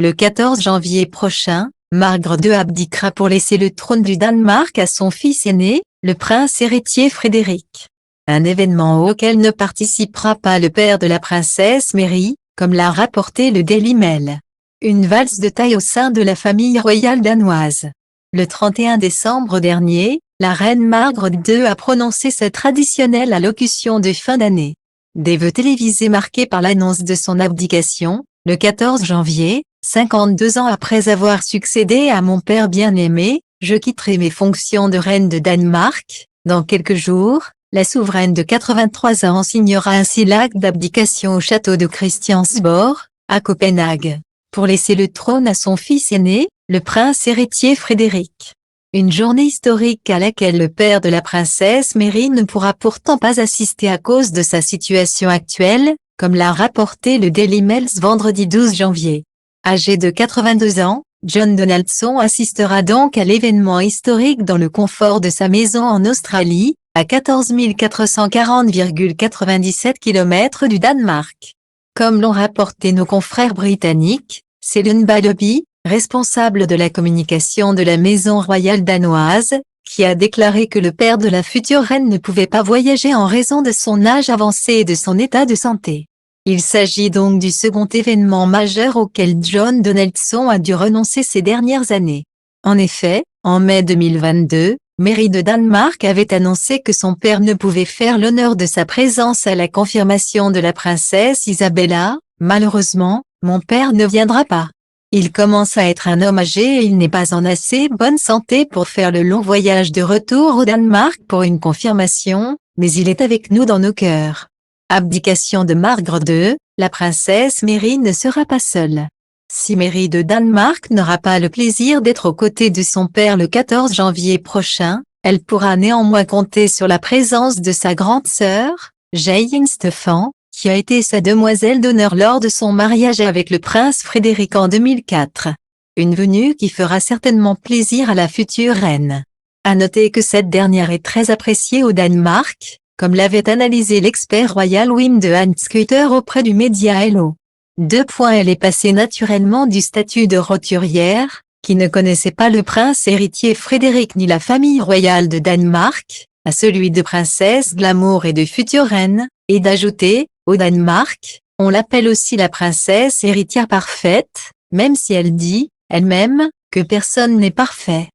Le 14 janvier prochain, Margrethe II abdiquera pour laisser le trône du Danemark à son fils aîné, le prince héritier Frédéric. Un événement auquel ne participera pas le père de la princesse Mary, comme l'a rapporté le Daily Mail. Une valse de taille au sein de la famille royale danoise. Le 31 décembre dernier, la reine Margrethe II a prononcé sa traditionnelle allocution de fin d'année. Des vœux télévisés marqués par l'annonce de son abdication, le 14 janvier, 52 ans après avoir succédé à mon père bien-aimé, je quitterai mes fonctions de reine de Danemark. Dans quelques jours, la souveraine de 83 ans signera ainsi l'acte d'abdication au château de Christiansborg, à Copenhague, pour laisser le trône à son fils aîné, le prince héritier Frédéric. Une journée historique à laquelle le père de la princesse Mary ne pourra pourtant pas assister à cause de sa situation actuelle, comme l'a rapporté le Daily Mail vendredi 12 janvier. Âgé de 82 ans, John Donaldson assistera donc à l'événement historique dans le confort de sa maison en Australie, à 14 440,97 km du Danemark. Comme l'ont rapporté nos confrères britanniques, Céline Baloby, responsable de la communication de la maison royale danoise, qui a déclaré que le père de la future reine ne pouvait pas voyager en raison de son âge avancé et de son état de santé. Il s'agit donc du second événement majeur auquel John Donaldson a dû renoncer ces dernières années. En effet, en mai 2022, Mary de Danemark avait annoncé que son père ne pouvait faire l'honneur de sa présence à la confirmation de la princesse Isabella. Malheureusement, mon père ne viendra pas. Il commence à être un homme âgé et il n'est pas en assez bonne santé pour faire le long voyage de retour au Danemark pour une confirmation, mais il est avec nous dans nos cœurs. Abdication de Margrethe II, la princesse Mary ne sera pas seule. Si Mary de Danemark n'aura pas le plaisir d'être aux côtés de son père le 14 janvier prochain, elle pourra néanmoins compter sur la présence de sa grande sœur, Jane Stefan, qui a été sa demoiselle d'honneur lors de son mariage avec le prince Frédéric en 2004. Une venue qui fera certainement plaisir à la future reine. À noter que cette dernière est très appréciée au Danemark, comme l'avait analysé l'expert royal Wim de Hanskutter auprès du média Hello. Elle est passée naturellement du statut de roturière, qui ne connaissait pas le prince héritier Frédéric ni la famille royale de Danemark, à celui de princesse glamour et de future reine, et d'ajouter, au Danemark, on l'appelle aussi la princesse héritière parfaite, même si elle dit, elle-même, que personne n'est parfait.